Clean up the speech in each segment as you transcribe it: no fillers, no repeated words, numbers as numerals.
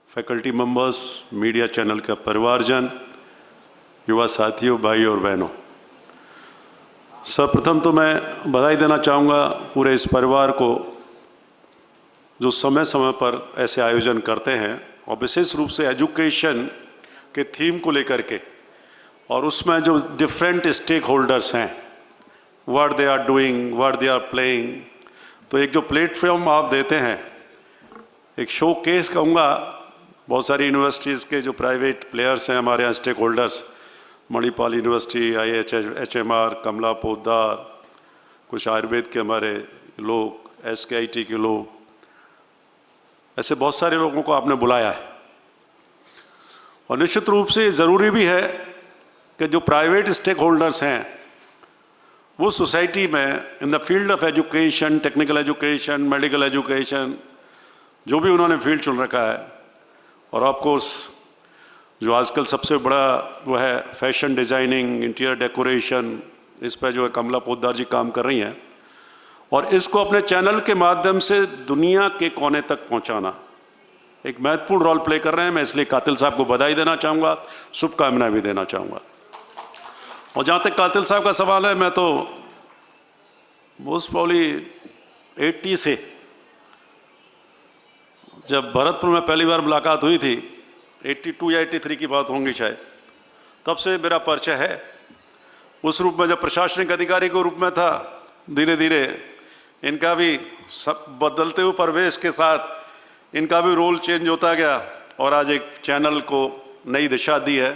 Faculty members, media channel का परिवारजन, युवा साथियों, भाई और बहनों, सर्वप्रथम तो मैं बधाई देना चाहूँगा पूरे इस परिवार को जो समय समय पर ऐसे आयोजन करते हैं और विशेष रूप से एजुकेशन के थीम को लेकर के, और उसमें जो डिफरेंट स्टेक होल्डर्स हैं, what they are doing, what they are playing, तो एक जो प्लेटफॉर्म आप देते हैं, एक शो केस कहूँगा, बहुत सारी यूनिवर्सिटीज़ के जो प्राइवेट प्लेयर्स हैं हमारे यहाँ, stakeholders, Manipal university, IHMR, Kamla Poddar, कुछ आयुर्वेद के हमारे लोग, SKIT के लोग, ऐसे बहुत सारे लोगों को आपने बुलाया है। और निश्चित रूप से ज़रूरी भी है कि जो प्राइवेट स्टेक होल्डर्स हैं वो सोसाइटी में in the field of education, technical education, medical education, जो भी उन्होंने फील्ड चुन रखा है, और ऑफकोर्स जो आजकल सबसे बड़ा वो है फैशन डिज़ाइनिंग, इंटीरियर डेकोरेशन, इस पर जो है कमला पोद्दार जी काम कर रही हैं, और इसको अपने चैनल के माध्यम से दुनिया के कोने तक पहुंचाना एक महत्वपूर्ण रोल प्ले कर रहे हैं। मैं इसलिए कातिल साहब को बधाई देना चाहूँगा, शुभकामनाएं भी देना चाहूँगा। और जहाँ तक कातिल साहब का सवाल है, मैं तो मोस्ट प्रॉब्ली 80 से जब भरतपुर में पहली बार मुलाकात हुई थी, 82 या 83 की बात होंगी शायद, तब से मेरा परिचय है। उस रूप में जब प्रशासनिक अधिकारी के रूप में था, धीरे धीरे इनका भी सब बदलते हुए परिवेश के साथ इनका भी रोल चेंज होता गया, और आज एक चैनल को नई दिशा दी है,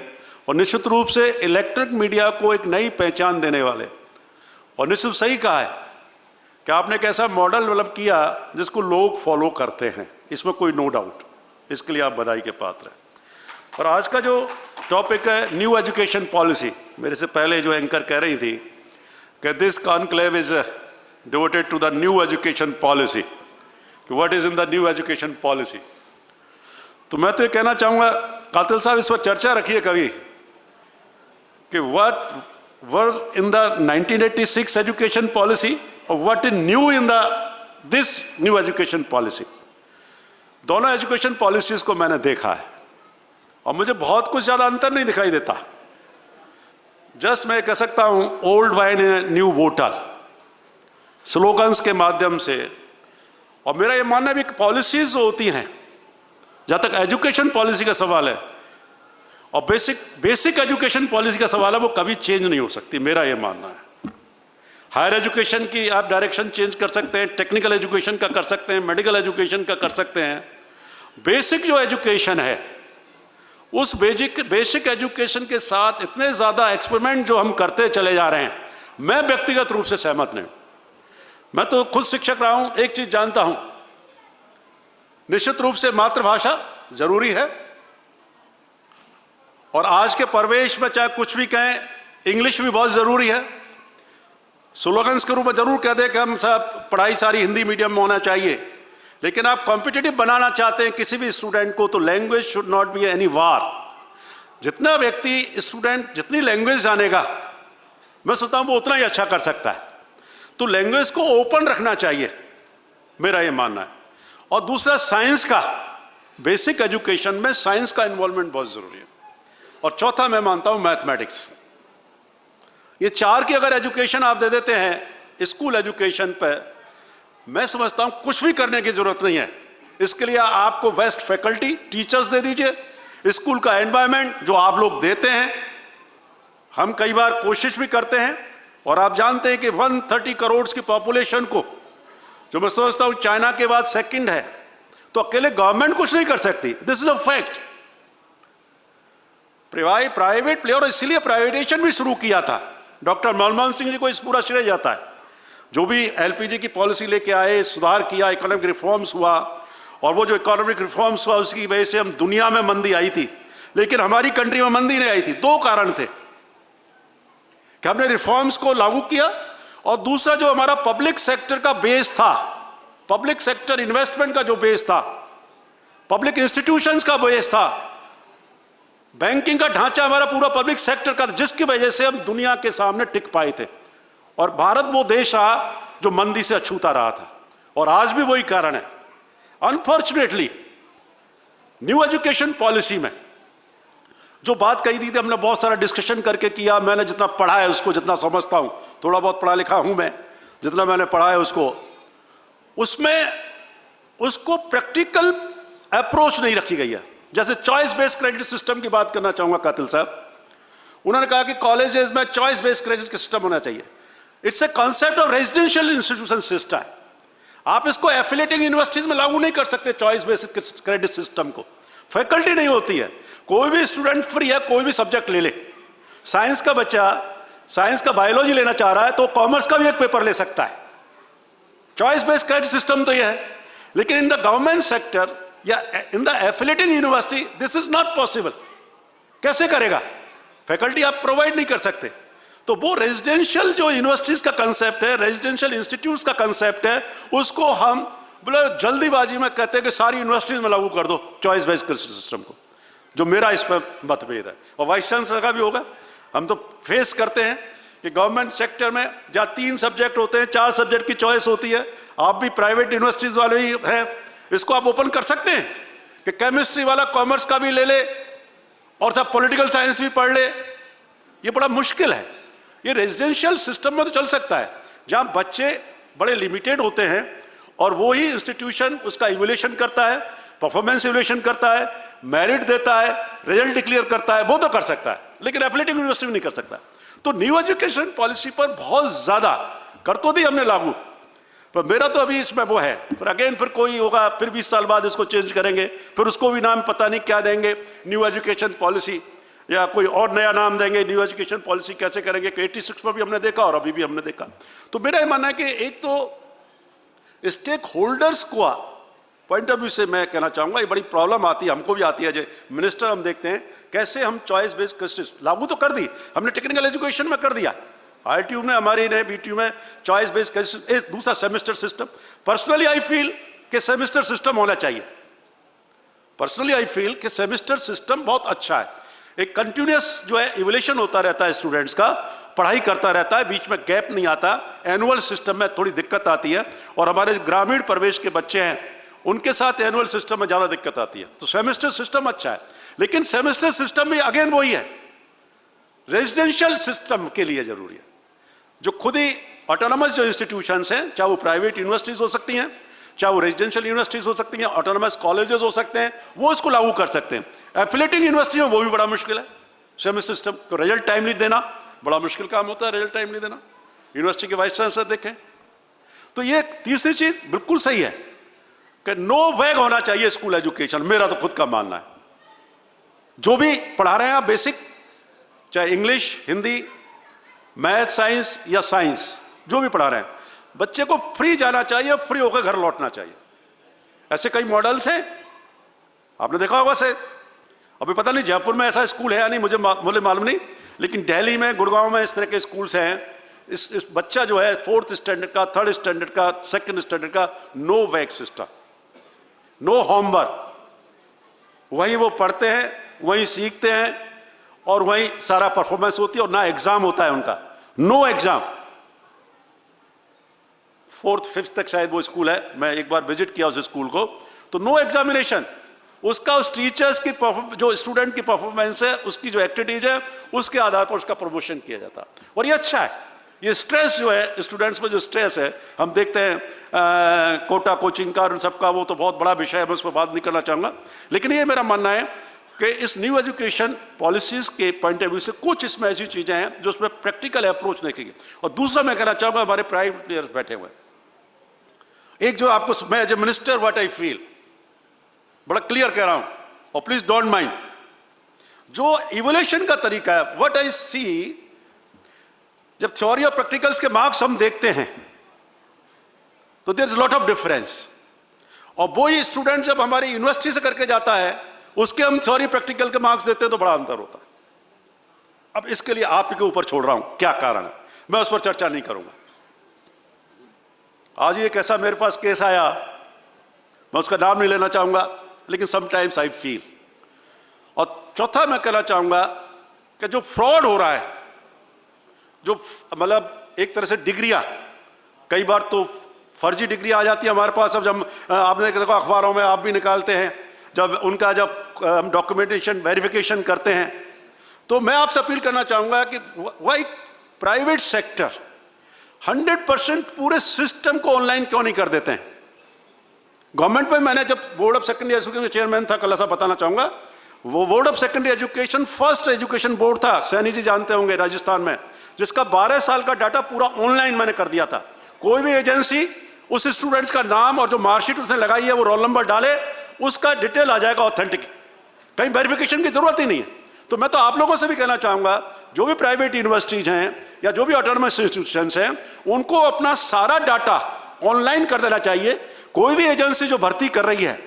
और निश्चित रूप से इलेक्ट्रिक मीडिया को एक नई पहचान देने वाले, और निश्चित सही कहा है कि आपने एक ऐसा मॉडल डेवलप किया जिसको लोग फॉलो करते हैं, इसमें कोई नो डाउट, इसके लिए आप बधाई के पात्र हैं। और आज का जो टॉपिक है न्यू एजुकेशन पॉलिसी, मेरे से पहले जो एंकर कह रही थी कि this conclave is devoted to the new education policy, कि what is in the new education policy. तो मैं तो ये कहना चाहूँगा, कातिल साहब इस पर चर्चा रखिए कभी कि what were in the 1986 education policy और what is new in the this new education policy. दोनों एजुकेशन पॉलिसीज को मैंने देखा है और मुझे बहुत कुछ ज़्यादा अंतर नहीं दिखाई देता। जस्ट मैं कह सकता हूँ ओल्ड वाइन इन न्यू बोतल, स्लोगन्स के माध्यम से। और मेरा ये मानना है कि पॉलिसीज होती हैं, जहाँ तक एजुकेशन पॉलिसी का सवाल है और बेसिक एजुकेशन पॉलिसी का सवाल है, वो कभी चेंज नहीं हो सकती, मेरा ये मानना है। हायर एजुकेशन की आप डायरेक्शन चेंज कर सकते हैं, टेक्निकल एजुकेशन का कर सकते हैं, मेडिकल एजुकेशन का कर सकते हैं। बेसिक जो एजुकेशन है, उस बेसिक एजुकेशन के साथ इतने ज़्यादा एक्सपेरिमेंट जो हम करते चले जा रहे हैं, मैं व्यक्तिगत रूप से सहमत नहीं। मैं तो खुद शिक्षक रहा हूँ, एक चीज़ जानता हूँ, निश्चित रूप से मातृभाषा जरूरी है, और आज के परिवेश में चाहे कुछ भी कहें, इंग्लिश भी बहुत ज़रूरी है। स्लोगन्स के रूप में जरूर कह दें कि हम सब पढ़ाई सारी हिंदी मीडियम में होना चाहिए, लेकिन आप कॉम्पिटिटिव बनाना चाहते हैं किसी भी स्टूडेंट को, तो language should not be any war. जितना व्यक्ति स्टूडेंट जितनी लैंग्वेज जानेगा, मैं सोचता हूँ वो उतना ही अच्छा कर सकता है। तो लैंग्वेज को ओपन रखना चाहिए, मेरा ये मानना है। और दूसरा, साइंस का, बेसिक एजुकेशन में साइंस का इन्वॉल्वमेंट बहुत ज़रूरी है। और चौथा मैं मानता हूँ मैथमेटिक्स। ये चार की अगर एजुकेशन आप दे देते हैं स्कूल एजुकेशन पे, मैं समझता हूं कुछ भी करने की जरूरत नहीं है। इसके लिए आपको बेस्ट फैकल्टी, टीचर्स दे दीजिए, स्कूल का एनवायरनमेंट जो आप लोग देते हैं। हम कई बार कोशिश भी करते हैं, और आप जानते हैं कि 130 करोड़ की पॉपुलेशन को, जो मैं समझता हूं चाइना के बाद सेकंड है, तो अकेले गवर्नमेंट कुछ नहीं कर सकती। This is a fact. Private player, और इसीलिए प्राइवेटाइजेशन भी शुरू किया था। डॉक्टर मनमोहन सिंह जी को इस पूरा श्रेय जाता है, जो भी LPG की पॉलिसी लेके आए, सुधार किया, इकोनॉमिक रिफॉर्म्स हुआ, और वो जो इकोनॉमिक रिफॉर्म्स हुआ उसकी वजह से हम दुनिया में मंदी आई थी, लेकिन हमारी कंट्री में मंदी नहीं आई थी। दो कारण थे कि हमने रिफॉर्म्स को लागू किया, और दूसरा जो हमारा पब्लिक सेक्टर का बेस था, पब्लिक सेक्टर इन्वेस्टमेंट का जो बेस था, पब्लिक इंस्टीट्यूशंस का बेस था, बैंकिंग का ढांचा हमारा पूरा पब्लिक सेक्टर का, जिसकी वजह से हम दुनिया के सामने टिक पाए थे। और भारत वो देश रहा जो मंदी से अछूता रहा था, और आज भी वही कारण है। अनफॉर्चुनेटली न्यू एजुकेशन पॉलिसी में जो बात कही थी, हमने बहुत सारा डिस्कशन करके किया। मैंने जितना पढ़ा है उसको, जितना समझता हूं, थोड़ा बहुत पढ़ा लिखा हूं मैं, जितना मैंने पढ़ा है उसमें उसको प्रैक्टिकल अप्रोच नहीं रखी गई है। जैसे चॉइस बेस्ड क्रेडिट सिस्टम की बात करना चाहूंगा कातिल साहब। उन्होंने कहा कि कॉलेजेस में चॉइस बेस्ड क्रेडिट सिस्टम होना चाहिए। It's a concept of residential institution system. आप इसको एफिलिएटिंग यूनिवर्सिटीज में लागू नहीं कर सकते चॉइस बेस्ड क्रेडिट सिस्टम को। फैकल्टी नहीं होती है, कोई भी स्टूडेंट फ्री है, कोई भी सब्जेक्ट ले ले। साइंस का बच्चा साइंस का बायोलॉजी लेना चाह रहा है तो कॉमर्स का भी एक पेपर ले सकता है। चॉइस बेस्ड क्रेडिट सिस्टम तो यह है, लेकिन इन द गवर्नमेंट सेक्टर या in the affiliating university this is not possible. कैसे करेगा? फैकल्टी आप प्रोवाइड नहीं कर सकते। तो वो रेजिडेंशियल जो यूनिवर्सिटीज का कंसेप्ट है, रेजिडेंशियल इंस्टीट्यूट्स का कंसेप्ट है, उसको हम बोले जल्दीबाजी में कहते हैं कि सारी यूनिवर्सिटीज में लागू कर दो चॉइस बेस्ड क्रेडिट सिस्टम को, जो मेरा इस पर मतभेद है। और वाइस चांसलर का भी होगा। हम तो फेस करते हैं कि गवर्नमेंट सेक्टर में जहाँ 3 सब्जेक्ट होते हैं, 4 सब्जेक्ट की चॉइस होती है। आप भी प्राइवेट यूनिवर्सिटीज वाले ही हैं, इसको आप ओपन कर सकते हैं कि केमिस्ट्री वाला कॉमर्स का भी ले ले और सब पॉलिटिकल साइंस भी पढ़ ले। ये बड़ा मुश्किल है। ये रेजिडेंशियल सिस्टम में तो चल सकता है जहां बच्चे बड़े लिमिटेड होते हैं और वो ही इंस्टीट्यूशन उसका इवैल्यूएशन करता है, परफॉर्मेंस इवैल्यूएशन करता है, मेरिट देता है, रिजल्ट डिक्लेयर करता है, वो तो कर सकता है, लेकिन एफिलिएटिंग यूनिवर्सिटी में नहीं कर सकता। तो न्यू एजुकेशन पॉलिसी पर बहुत ज्यादा कर तो दी हमने लागू, पर मेरा तो अभी इसमें वो है, फिर अगेन फिर कोई होगा, फिर 20 साल बाद इसको चेंज करेंगे, फिर उसको भी नाम पता नहीं क्या देंगे, न्यू एजुकेशन पॉलिसी या कोई और नया नाम देंगे। न्यू एजुकेशन पॉलिसी कैसे करेंगे? 86 में भी हमने देखा और अभी भी हमने देखा। तो मेरा ये मानना है कि एक तो स्टेक होल्डर्स को पॉइंट ऑफ व्यू से मैं कहना चाहूंगा ये बड़ी प्रॉब्लम आती है, हमको भी आती है। जो मिनिस्टर हम देखते हैं कैसे हम चॉइस बेस्ड क्रेडिट लागू तो कर दी हमने, टेक्निकल एजुकेशन में कर दिया, ITU में हमारी ने BTU में चॉइस बेस्ड क्रेडिट, दूसरा semester system. Personally I feel कि सेमेस्टर सिस्टम होना चाहिए। पर्सनली आई फील कि सेमेस्टर सिस्टम बहुत अच्छा है। एक कंटिन्यूअस जो है इवोल्यूशन होता रहता है, स्टूडेंट्स का पढ़ाई करता रहता है, बीच में गैप नहीं आता। एनुअल सिस्टम में थोड़ी दिक्कत आती है और हमारे ग्रामीण प्रवेश के बच्चे हैं उनके साथ एनुअल सिस्टम में ज्यादा दिक्कत आती है। तो सेमेस्टर सिस्टम अच्छा है, लेकिन सेमेस्टर सिस्टम भी अगेन वही है, रेजिडेंशियल सिस्टम के लिए जरूरी है। जो खुद ही ऑटोनमस जो इंस्टीट्यूशंस हैं, चाहे वो प्राइवेट यूनिवर्सिटीज हो सकती हैं, चाहे वो रेजिडेंशियल यूनिवर्सिटीज हो सकती हैं, ऑटोनमस कॉलेजेस हो सकते हैं, वो इसको लागू कर सकते हैं। एफिलिएटिंग यूनिवर्सिटी में वो भी बड़ा मुश्किल है। सेमेस्टर सिस्टम को रिजल्ट टाइमली देना बड़ा मुश्किल काम होता है, रिजल्ट टाइमली देना। यूनिवर्सिटी के वाइस चांसलर देखें तो ये तीसरी चीज बिल्कुल सही है कि नो वैग होना चाहिए स्कूल एजुकेशन। मेरा तो खुद का मानना है, जो भी पढ़ा रहे हैं आप बेसिक, चाहे इंग्लिश, हिंदी, मैथ, साइंस या साइंस, जो भी पढ़ा रहे हैं, बच्चे को फ्री जाना चाहिए, फ्री होकर घर लौटना चाहिए। ऐसे कई मॉडल्स हैं, आपने देखा होगा से। अभी पता नहीं जयपुर में ऐसा स्कूल है या नहीं, मुझे मालूम नहीं, लेकिन दिल्ली में, गुड़गांव में इस तरह के स्कूल्स हैं। इस बच्चा जो है 4th स्टैंडर्ड का, 3rd स्टैंडर्ड का, 2nd स्टैंडर्ड का, नो वैग सिस्टम, नो होमवर्क, वहीं वो पढ़ते हैं, वहीं सीखते हैं और वहीं सारा परफॉर्मेंस होती है और ना एग्जाम होता है उनका, नो एग्जाम। 4th 5th तक शायद वो स्कूल है, मैं एक बार विजिट किया उस स्कूल को, तो नो एग्जामिनेशन। उसका उस टीचर्स की जो स्टूडेंट की परफॉर्मेंस है, उसकी जो एक्टिविटीज है, उसके आधार पर उसका प्रमोशन किया जाता है और ये अच्छा है। ये स्ट्रेस जो है स्टूडेंट्स में, जो स्ट्रेस है हम देखते हैं कोटा कोचिंग का और सबका, वो तो बहुत बड़ा विषय है, मैं उस पर बात नहीं करना चाहूँगा। लेकिन ये मेरा मानना है कि इस न्यू एजुकेशन पॉलिसीज के पॉइंट ऑफ व्यू से कुछ इसमें ऐसी चीज़ें हैं जो उसमें प्रैक्टिकल अप्रोच देखेंगे। और दूसरा मैं कहना चाहूँगा, हमारे प्राइवेट प्लेयर्स बैठे हुए, एक जो आपको मैं as a minister what I feel बड़ा क्लियर कह रहा हूं और प्लीज डोंट माइंड, जो इवोल्यूशन का तरीका है, व्हाट आई सी, जब थ्योरी और प्रैक्टिकल्स के मार्क्स हम देखते हैं तो there is lot of difference. और वो ही स्टूडेंट जब हमारी यूनिवर्सिटी से करके जाता है, उसके हम थ्योरी प्रैक्टिकल के मार्क्स देते हैं तो बड़ा अंतर होता है। अब इसके लिए आप के ऊपर छोड़ रहा हूं क्या कारण है, मैं उस पर चर्चा नहीं करूंगा। आज ही एक ऐसा मेरे पास केस आया, मैं उसका नाम नहीं लेना चाहूंगा, लेकिन समटाइम्स आई फील। और चौथा मैं कहना चाहूंगा कि जो फ्रॉड हो रहा है, जो मतलब एक तरह से डिग्रियां, कई बार तो फर्जी डिग्री आ जाती है हमारे पास। अब जब आपने देखा अखबारों में, आप भी निकालते हैं, जब हम डॉक्यूमेंटेशन वेरिफिकेशन करते हैं, तो मैं आपसे अपील करना चाहूँगा कि वाई प्राइवेट सेक्टर 100% पूरे सिस्टम को ऑनलाइन क्यों नहीं कर देते हैं। गवर्नमेंट में मैंने जब बोर्ड ऑफ सेकेंडरी एजुकेशन का चेयरमैन था, कल ऐसा बताना चाहूँगा, वो board of secondary education first education board था, सैनी जी जानते होंगे, राजस्थान में, जिसका 12 साल का डाटा पूरा ऑनलाइन मैंने कर दिया था। कोई भी एजेंसी उस स्टूडेंट्स का नाम और जो मार्कशीट उसने लगाई है वो रोल नंबर डाले, उसका डिटेल आ जाएगा ऑथेंटिक, कहीं वेरिफिकेशन की जरूरत ही नहीं है। तो मैं तो आप लोगों से भी कहना चाहूँगा, जो भी प्राइवेट यूनिवर्सिटीज हैं या जो भी ऑटोनमस इंस्टीट्यूशंस हैं, उनको अपना सारा डाटा ऑनलाइन कर देना चाहिए। कोई भी एजेंसी जो भर्ती कर रही है,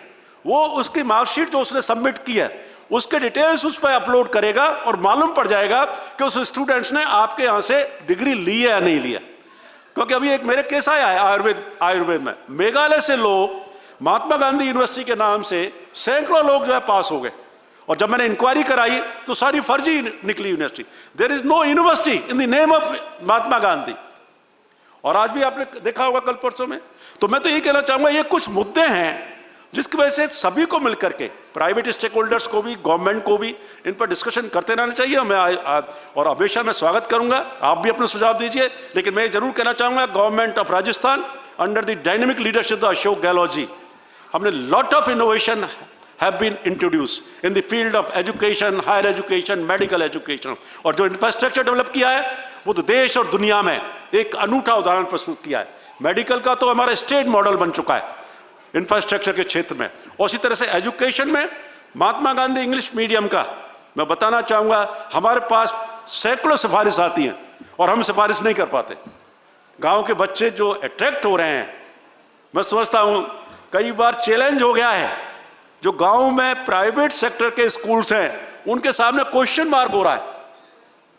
वो उसकी मार्कशीट जो उसने सबमिट की है, उसके डिटेल्स उस पर अपलोड करेगा और मालूम पड़ जाएगा कि उस स्टूडेंट्स ने आपके यहाँ से डिग्री ली है या नहीं लिया। क्योंकि अभी एक मेरे केस आया है आयुर्वेद में, मेघालय से लोग महात्मा गांधी यूनिवर्सिटी के नाम से सैकड़ों लोग जो है पास हो गए, और जब मैंने इंक्वायरी कराई तो सारी फर्जी निकली university. There is no university in the name of Mahatma Gandhi. और आज भी आपने देखा होगा कल परसों में। तो मैं तो ये कहना चाहूंगा, ये कुछ मुद्दे हैं जिसकी वजह से सभी को मिलकर के, प्राइवेट स्टेक होल्डर्स को भी, गवर्नमेंट को भी, इन पर डिस्कशन करते रहना चाहिए। और हमेशा मैं स्वागत करूंगा, आप भी अपने सुझाव दीजिए। लेकिन मैं जरूर कहना चाहूंगा, government of Rajasthan under the dynamic leadership of Ashok Gehlot ji, हमने lot of innovation have been introduced in the field of education, higher education, medical education, और जो इंफ्रास्ट्रक्चर डेवलप किया है वो तो देश और दुनिया में एक अनूठा उदाहरण प्रस्तुत किया है। मेडिकल का तो हमारा स्टेट मॉडल बन चुका है इंफ्रास्ट्रक्चर के क्षेत्र में। और उसी तरह से एजुकेशन में महात्मा गांधी इंग्लिश मीडियम का मैं बताना चाहूँगा, हमारे पास सैकड़ों सिफारिश आती हैं और हम सिफारिश नहीं कर पाते। गाँव के बच्चे जो अट्रैक्ट हो रहे हैं, मैं समझता हूँ कई बार चैलेंज हो गया है। जो गांव में प्राइवेट सेक्टर के स्कूल्स हैं, उनके सामने क्वेश्चन मार्क हो रहा है।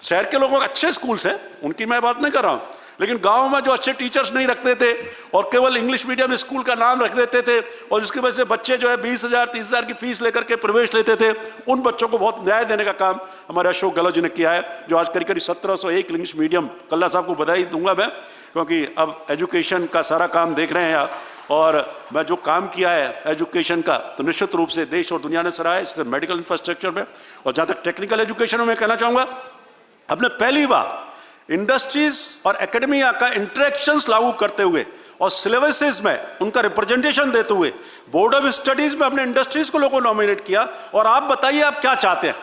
शहर के लोगों के अच्छे स्कूल्स हैं, उनकी मैं बात नहीं कर रहा हूं, लेकिन गांव में जो अच्छे टीचर्स नहीं रखते थे और केवल इंग्लिश मीडियम स्कूल का नाम रख देते थे, और जिसकी वजह से बच्चे जो है 20,000 30,000 की फीस लेकर के प्रवेश लेते थे, उन बच्चों को बहुत न्याय देने का काम हमारे अशोक गहलोत जी ने किया है। जो आज करीब 1701 इंग्लिश मीडियम, कल्ला साहब को बधाई दूंगा मैं, क्योंकि अब एजुकेशन का सारा काम देख रहे हैं आप। और मैं जो काम किया है एजुकेशन का, तो निश्चित रूप से देश और दुनिया ने सराहा है, इससे मेडिकल इंफ्रास्ट्रक्चर में। और जहाँ तक टेक्निकल एजुकेशन में मैं कहना चाहूँगा, हमने पहली बार इंडस्ट्रीज और एकेडमिया का इंटरेक्शंस लागू करते हुए और सिलेबसेस में उनका रिप्रेजेंटेशन देते हुए बोर्ड ऑफ स्टडीज में हमने इंडस्ट्रीज को लोगों नॉमिनेट किया। और आप बताइए आप क्या चाहते हैं।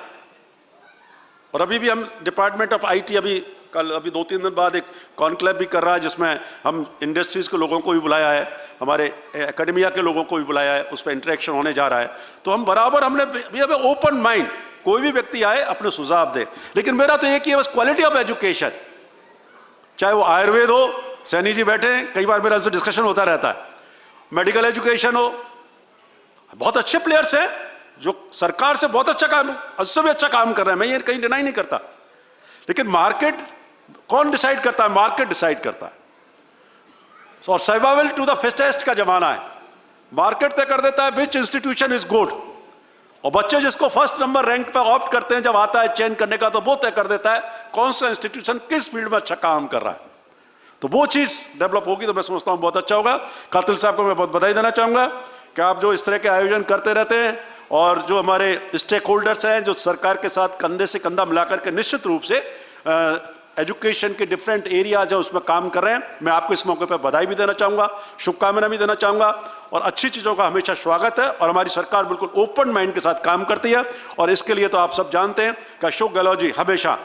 और अभी भी हम डिपार्टमेंट ऑफ आईटी अभी 2-3 दिन बाद एक कॉन्क्लेव भी कर रहा है, जिसमें हम इंडस्ट्रीज के लोगों को भी बुलाया है, हमारे एकेडमिया के लोगों को भी बुलाया है, उस पर इंटरेक्शन होने जा रहा है। तो हम बराबर हमने ओपन माइंड, कोई भी व्यक्ति आए अपने सुझाव दे। लेकिन मेरा तो एक ही है बस, क्वालिटी ऑफ एजुकेशन, चाहे वो आयुर्वेद हो, सैनी जी बैठे हैं, कई बार मेरा डिस्कशन होता रहता है, मेडिकल एजुकेशन हो, बहुत अच्छे प्लेयर्स हैं जो सरकार से बहुत अच्छा काम, उससे भी अच्छा काम कर रहे हैं, मैं ये कहीं डिनाई नहीं करता। लेकिन मार्केट कौन डिसाइड करता है? मार्केट डिसाइड करता है। और सर्वाइवल टू द फिटेस्ट का जमाना है, मार्केट तय कर देता है विच इंस्टीट्यूशन इज गुड। और बच्चे जिसको फर्स्ट नंबर रैंक पे ऑप्ट करते हैं, जब आता है चयन करने का, तो वो तय कर देता है कौन सा इंस्टीट्यूशन किस फील्ड में अच्छा काम कर रहा है। तो वो चीज डेवलप होगी तो मैं समझता हूं बहुत अच्छा होगा। कातिल साहब को मैं बहुत बधाई देना चाहूंगा कि आप जो इस तरह के आयोजन करते रहते हैं, और जो हमारे स्टेक होल्डर्स हैं जो सरकार के साथ कंधे से कंधा मिलाकर के निश्चित रूप से एजुकेशन के डिफरेंट एरियाज है उसमें काम कर रहे हैं, मैं आपको इस मौके पर बधाई भी देना चाहूँगा, शुभकामना भी देना चाहूँगा। और अच्छी चीज़ों का हमेशा स्वागत है, और हमारी सरकार बिल्कुल ओपन माइंड के साथ काम करती है। और इसके लिए तो आप सब जानते हैं कि अशोक गहलोत जी हमेशा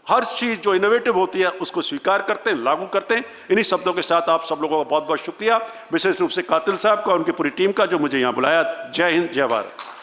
हर चीज़ जो इनोवेटिव होती है उसको स्वीकार करते हैं, लागू करते हैं। इन्हीं शब्दों के साथ आप सब लोगों का बहुत बहुत शुक्रिया, विशेष रूप से कातिल साहब का, उनकी पूरी टीम का जो मुझे यहाँ बुलाया। जय हिंद, जय भारत।